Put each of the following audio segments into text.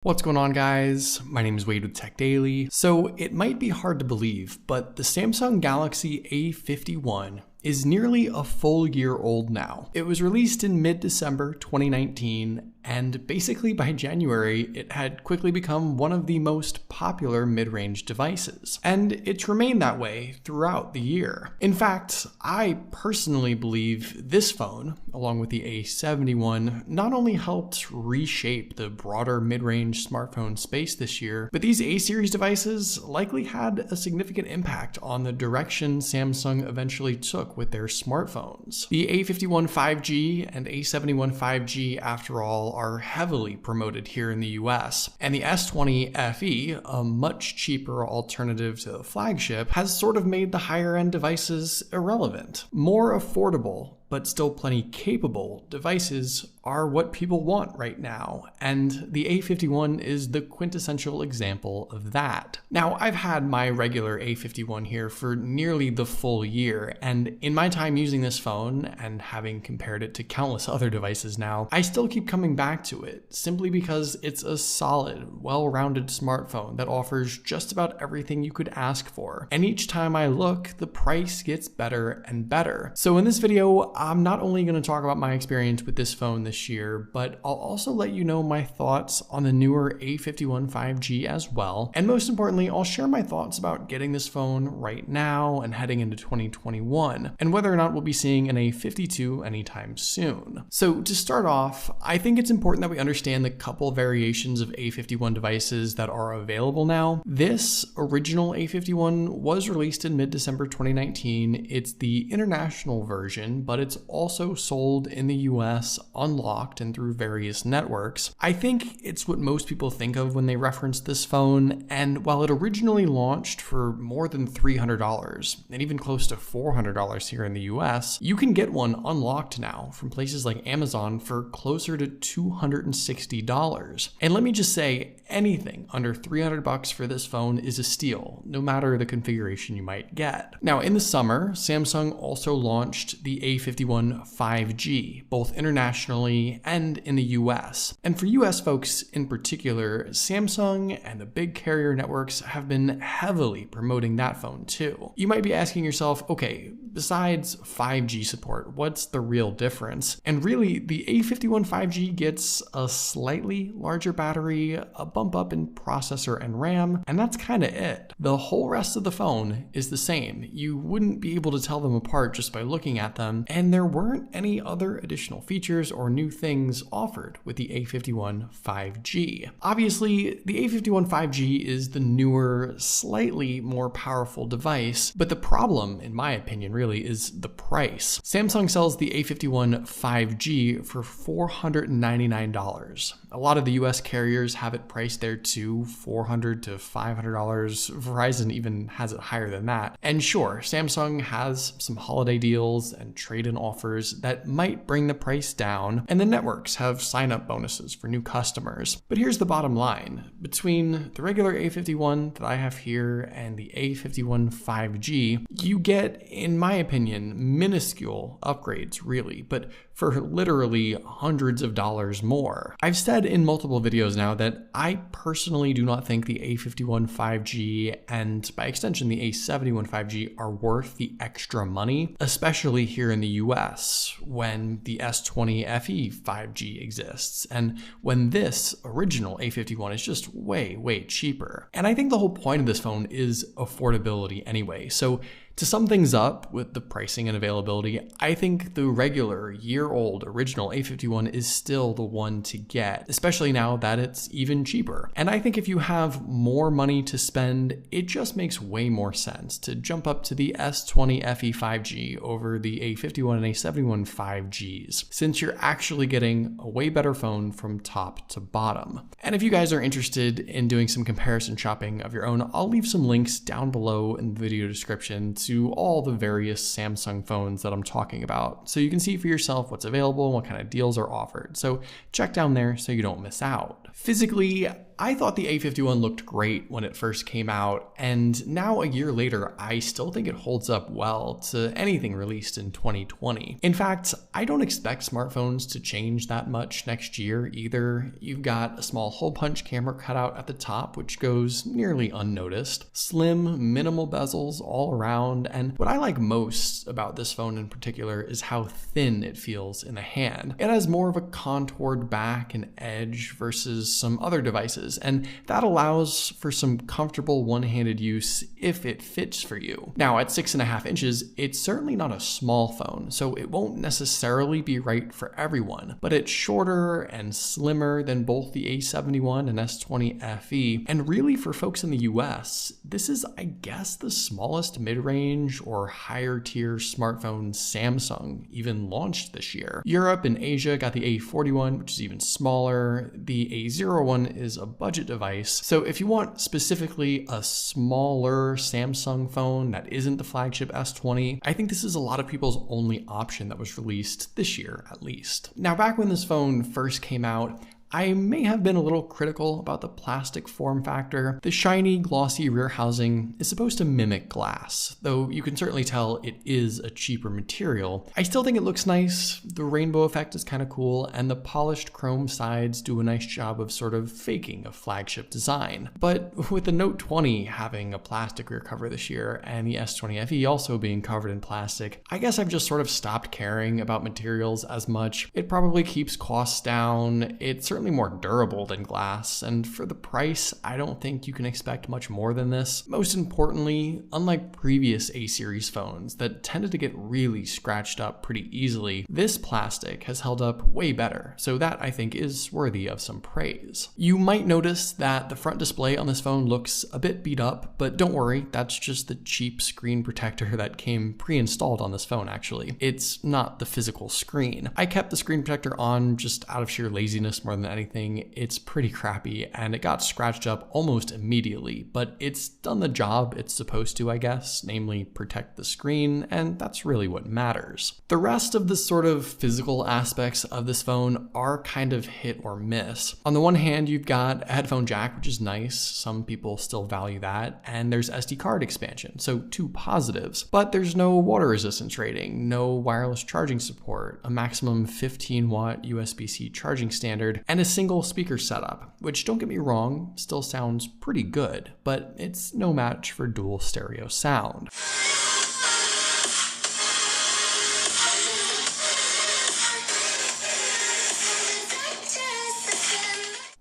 What's going on, guys? My name is Wade with TechDaily. So it might be hard to believe, but the Samsung Galaxy A51 is nearly a full year old now. It was released in mid-December 2019, and basically by January, it had quickly become one of the most popular mid-range devices. And it's remained that way throughout the year. In fact, I personally believe this phone, along with the A71, not only helped reshape the broader mid-range smartphone space this year, but these A-series devices likely had a significant impact on the direction Samsung eventually took with their smartphones. The A51 5G and A71 5G, after all, are heavily promoted here in the US, and the S20 FE, a much cheaper alternative to the flagship, has sort of made the higher-end devices irrelevant. More affordable, but still plenty capable devices are what people want right now, and the A51 is the quintessential example of that. Now, I've had my regular A51 here for nearly the full year, and in my time using this phone, and having compared it to countless other devices now, I still keep coming back to it, simply because it's a solid, well-rounded smartphone that offers just about everything you could ask for. And each time I look, the price gets better and better. So in this video, I'm not only going to talk about my experience with this phone this year, but I'll also let you know my thoughts on the newer A51 5G as well. And most importantly, I'll share my thoughts about getting this phone right now and heading into 2021, and whether or not we'll be seeing an A52 anytime soon. So to start off, I think it's important that we understand the couple variations of A51 devices that are available now. This original A51 was released in mid-December 2019. It's the international version, but it's also sold in the US unlocked and through various networks. I think it's what most people think of when they reference this phone, and while it originally launched for more than $300 and even close to $400 here in the US, you can get one unlocked now from places like Amazon for closer to $260. And let me just say, anything under $300 for this phone is a steal, no matter the configuration you might get. Now, in the summer, Samsung also launched the A51 5G, both internationally and in the US. And for US folks in particular, Samsung and the big carrier networks have been heavily promoting that phone too. You might be asking yourself, okay, besides 5G support, what's the real difference? And really, the A51 5G gets a slightly larger battery, a bump up in processor and RAM, and that's kind of it. The whole rest of the phone is the same. You wouldn't be able to tell them apart just by looking at them, and there weren't any other additional features or new things offered with the A51 5G. Obviously, the A51 5G is the newer, slightly more powerful device, but the problem, in my opinion, really is the price. Samsung sells the A51 5G for $499. A lot of the US carriers have it priced there too, $400 to $500. Verizon even has it higher than that. And sure, Samsung has some holiday deals and trade-in offers that might bring the price down, and the networks have sign-up bonuses for new customers. But here's the bottom line. Between the regular A51 that I have here and the A51 5G, you get, in my opinion, minuscule upgrades, really, but for literally hundreds of dollars more. I've said in multiple videos now that I personally do not think the A51 5G and by extension the A71 5G are worth the extra money, especially here in the US when the S20 FE 5G exists and when this original A51 is just way, way cheaper. And I think the whole point of this phone is affordability anyway. So to sum things up with the pricing and availability, I think the regular year-old original A51 is still the one to get, especially now that it's even cheaper. And I think if you have more money to spend, it just makes way more sense to jump up to the S20 FE 5G over the A51 and A71 5Gs, since you're actually getting a way better phone from top to bottom. And if you guys are interested in doing some comparison shopping of your own, I'll leave some links down below in the video description to all the various Samsung phones that I'm talking about, so you can see for yourself what's available and what kind of deals are offered. So check down there so you don't miss out. Physically, I thought the A51 looked great when it first came out, and now a year later, I still think it holds up well to anything released in 2020. In fact, I don't expect smartphones to change that much next year either. You've got a small hole punch camera cutout at the top, which goes nearly unnoticed, slim, minimal bezels all around, and what I like most about this phone in particular is how thin it feels in the hand. It has more of a contoured back and edge versus some other devices, and that allows for some comfortable one-handed use if it fits for you. Now, at 6.5 inches, it's certainly not a small phone, so it won't necessarily be right for everyone, but it's shorter and slimmer than both the A71 and S20 FE, and really for folks in the US, this is, I guess, the smallest mid-range or higher tier smartphone Samsung even launched this year. Europe and Asia got the A41, which is even smaller. The A01 is a budget device. So if you want specifically a smaller Samsung phone that isn't the flagship S20, I think this is a lot of people's only option that was released this year, at least. Now, back when this phone first came out, I may have been a little critical about the plastic form factor. The shiny, glossy rear housing is supposed to mimic glass, though you can certainly tell it is a cheaper material. I still think it looks nice, the rainbow effect is kind of cool, and the polished chrome sides do a nice job of sort of faking a flagship design. But with the Note 20 having a plastic rear cover this year, and the S20 FE also being covered in plastic, I guess I've just sort of stopped caring about materials as much. It probably keeps costs down, it's certainly more durable than glass, and for the price, I don't think you can expect much more than this. Most importantly, unlike previous A-series phones that tended to get really scratched up pretty easily, this plastic has held up way better, so that I think is worthy of some praise. You might notice that the front display on this phone looks a bit beat up, but don't worry, that's just the cheap screen protector that came pre-installed on this phone actually. It's not the physical screen. I kept the screen protector on just out of sheer laziness more than anything. It's pretty crappy and it got scratched up almost immediately, but it's done the job it's supposed to, I guess, namely protect the screen, and that's really what matters. The rest of the sort of physical aspects of this phone are kind of hit or miss. On the one hand, you've got a headphone jack, which is nice. Some people still value that, and there's SD card expansion, so two positives. But there's no water resistance rating, no wireless charging support, a maximum 15-watt USB-C charging standard, and a single speaker setup, which, don't get me wrong, still sounds pretty good, but it's no match for dual stereo sound.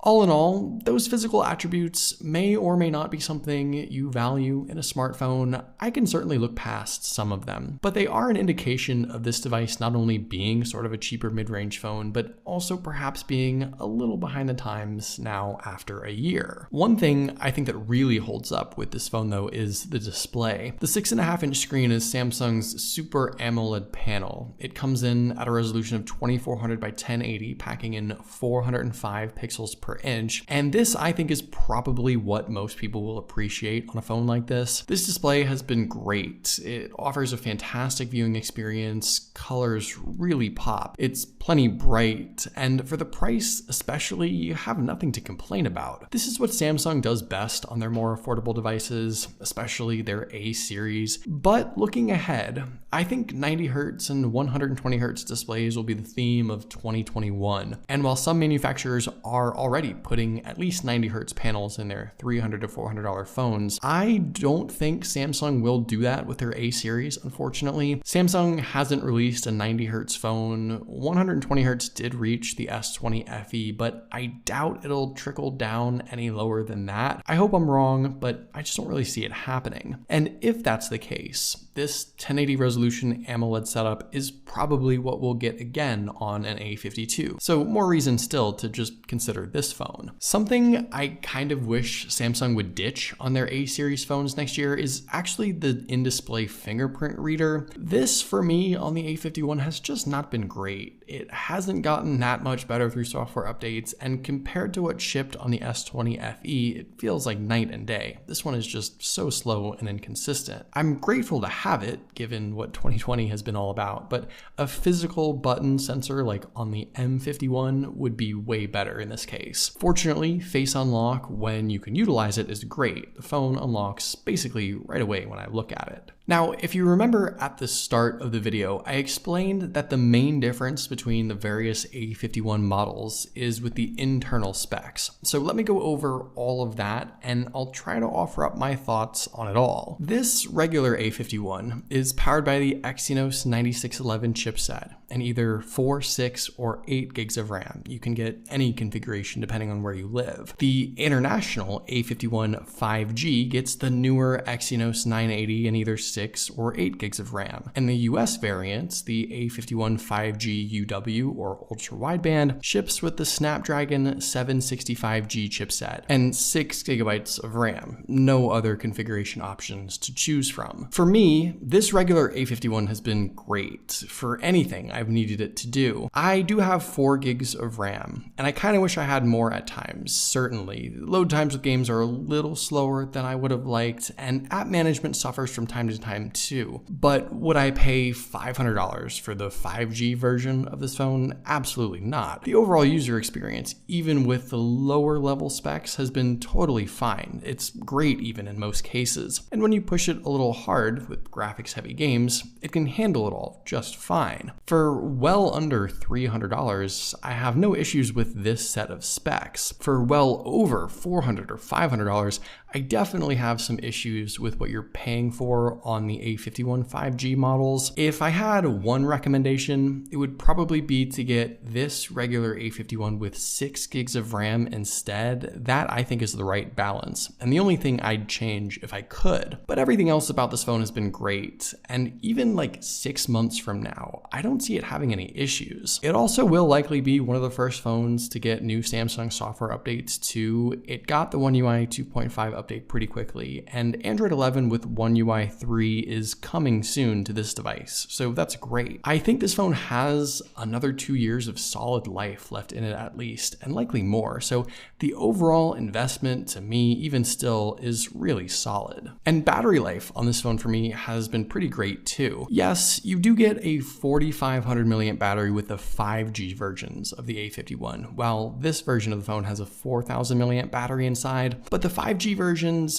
All in all, those physical attributes may or may not be something you value in a smartphone. I can certainly look past some of them, but they are an indication of this device not only being sort of a cheaper mid-range phone, but also perhaps being a little behind the times now after a year. One thing I think that really holds up with this phone though is the display. The 6.5-inch screen is Samsung's Super AMOLED panel. It comes in at a resolution of 2400 by 1080, packing in 405 pixels per inch, and this I think is probably what most people will appreciate on a phone like this. This display has been great. It offers a fantastic viewing experience, colors really pop, it's plenty bright, and for the price especially, you have nothing to complain about. This is what Samsung does best on their more affordable devices, especially their A series. But looking ahead, I think 90Hz and 120Hz displays will be the theme of 2021, and while some manufacturers are already putting at least 90Hz panels in their $300 to $400 phones, I don't think Samsung will do that with their A series, unfortunately. Samsung hasn't released a 90Hz phone. 120Hz did reach the S20 FE, but I doubt it'll trickle down any lower than that. I hope I'm wrong, but I just don't really see it happening. And if that's the case, this 1080 resolution AMOLED setup is probably what we'll get again on an A52. So more reason still to just consider this phone. Something I kind of wish Samsung would ditch on their A series phones next year is actually the in-display fingerprint reader. This for me on the A51 has just not been great. It hasn't gotten that much better through software updates, and compared to what shipped on the S20 FE, it feels like night and day. This one is just so slow and inconsistent. I'm grateful to have it, given what 2020 has been all about, but a physical button sensor like on the M51 would be way better in this case. case. Fortunately, Face Unlock, when you can utilize it, is great. The phone unlocks basically right away when I look at it. Now, if you remember at the start of the video, I explained that the main difference between the various A51 models is with the internal specs. So let me go over all of that, and I'll try to offer up my thoughts on it all. This regular A51 is powered by the Exynos 9611 chipset and either 4, 6, or 8 gigs of RAM. You can get any configuration depending on where you live. The international A51 5G gets the newer Exynos 980 and either 6 or 8 gigs of RAM. And the US variants, the A51 5G UW or ultra wideband, ships with the Snapdragon 765G chipset and 6 gigabytes of RAM. No other configuration options to choose from. For me, this regular A51 has been great for anything I've needed it to do. I do have 4 gigs of RAM, and I kind of wish I had more at times, certainly. Load times with games are a little slower than I would have liked, and app management suffers from time to time too. But would I pay $500 for the 5G version of this phone? Absolutely not. The overall user experience, even with the lower level specs, has been totally fine. It's great even in most cases. And when you push it a little hard with graphics heavy games, it can handle it all just fine. For well under $300, I have no issues with this set of specs. For well over $400 or $500, I definitely have some issues with what you're paying for on the A51 5G models. If I had one recommendation, it would probably be to get this regular A51 with 6 gigs of RAM instead. That I think is the right balance, and the only thing I'd change if I could. But everything else about this phone has been great, and even like 6 months from now, I don't see it having any issues. It also will likely be one of the first phones to get new Samsung software updates too. It got the One UI 2.5 update pretty quickly, and Android 11 with One UI 3 is coming soon to this device, so that's great. I think this phone has another 2 years of solid life left in it at least, and likely more, so the overall investment to me, even still, is really solid. And battery life on this phone for me has been pretty great too. Yes, you do get a 4500 milliamp battery with the 5G versions of the A51, while this version of the phone has a 4000 milliamp battery inside, but the 5G versions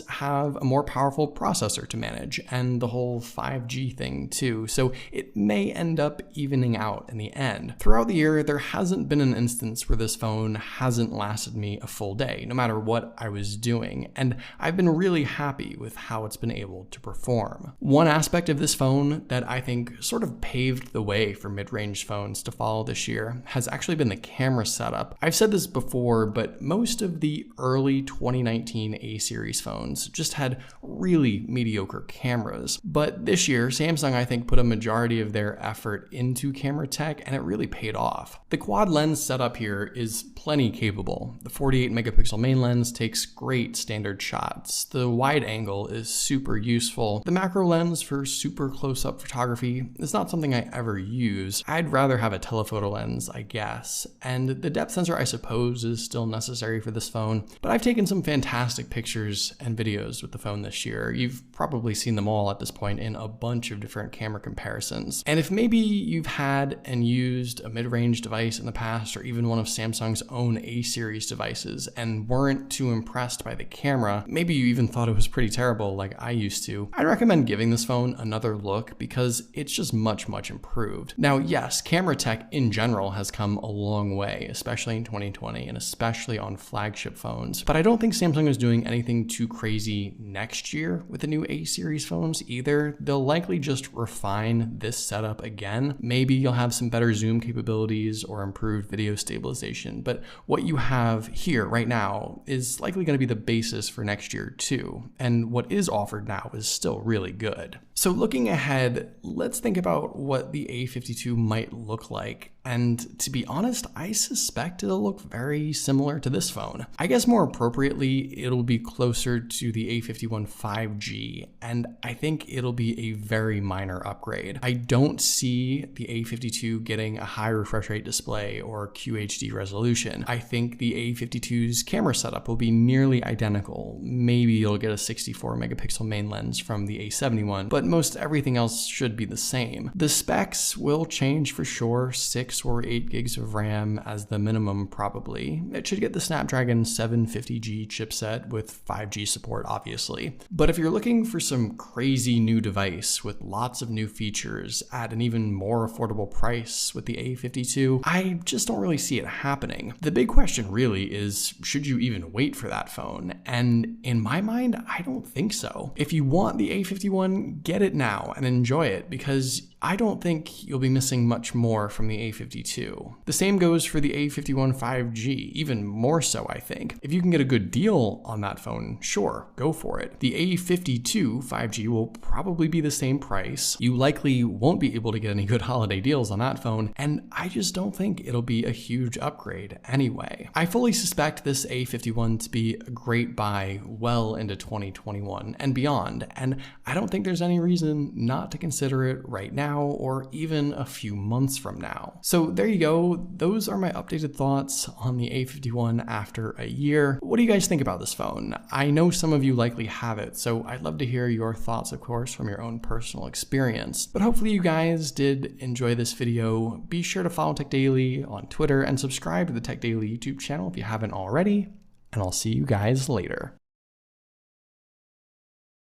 have a more powerful processor to manage and the whole 5G thing too, so it may end up evening out in the end. Throughout the year, there hasn't been an instance where this phone hasn't lasted me a full day, no matter what I was doing, and I've been really happy with how it's been able to perform. One aspect of this phone that I think sort of paved the way for mid-range phones to follow this year has actually been the camera setup. I've said this before, but most of the early 2019 A-series phones just had really mediocre cameras. But this year, Samsung, I think, put a majority of their effort into camera tech, and it really paid off. The quad lens setup here is plenty capable. The 48 megapixel main lens takes great standard shots. The wide angle is super useful. The macro lens for super close-up photography is not something I ever use. I'd rather have a telephoto lens, I guess. And the depth sensor, I suppose, is still necessary for this phone, but I've taken some fantastic pictures and videos with the phone this year. You've probably seen them all at this point in a bunch of different camera comparisons. And if maybe you've had and used a mid-range device in the past, or even one of Samsung's own A-series devices, and weren't too impressed by the camera, maybe you even thought it was pretty terrible like I used to, I'd recommend giving this phone another look because it's just much improved. Now, yes, camera tech in general has come a long way, especially in 2020 and especially on flagship phones, but I don't think Samsung is doing anything too crazy next year with the new A-series phones either. They'll likely just refine this setup again. Maybe you'll have some better zoom capabilities or improved video stabilization, but what you have here right now is likely going to be the basis for next year too, and what is offered now is still really good. So looking ahead, let's think about what the A52 might look like. And to be honest, I suspect it'll look very similar to this phone. I guess more appropriately, it'll be closer to the A51 5G, and I think it'll be a very minor upgrade. I don't see the A52 getting a high refresh rate display or QHD resolution. I think the A52's camera setup will be nearly identical. Maybe you'll get a 64 megapixel main lens from the A71, but most everything else should be the same. The specs will change for sure. 6 6 or 8 gigs of RAM as the minimum probably. It should get the Snapdragon 750G chipset with 5G support obviously. But if you're looking for some crazy new device with lots of new features at an even more affordable price with the A52, I just don't really see it happening. The big question really is, should you even wait for that phone? And in my mind, I don't think so. If you want the A51, get it now and enjoy it, because I don't think you'll be missing much more from the A52. The same goes for the A51 5G, even more so I think. If you can get a good deal on that phone, sure, go for it. The A52 5G will probably be the same price. You likely won't be able to get any good holiday deals on that phone, and I just don't think it'll be a huge upgrade anyway. I fully suspect this A51 to be a great buy well into 2021 and beyond, and I don't think there's any reason not to consider it right now or even a few months from now. So there you go. Those are my updated thoughts on the A51 after a year. What do you guys think about this phone? I know some of you likely have it, so I'd love to hear your thoughts, of course, from your own personal experience. But hopefully you guys did enjoy this video. Be sure to follow TechDaily on Twitter and subscribe to the TechDaily YouTube channel if you haven't already, and I'll see you guys later.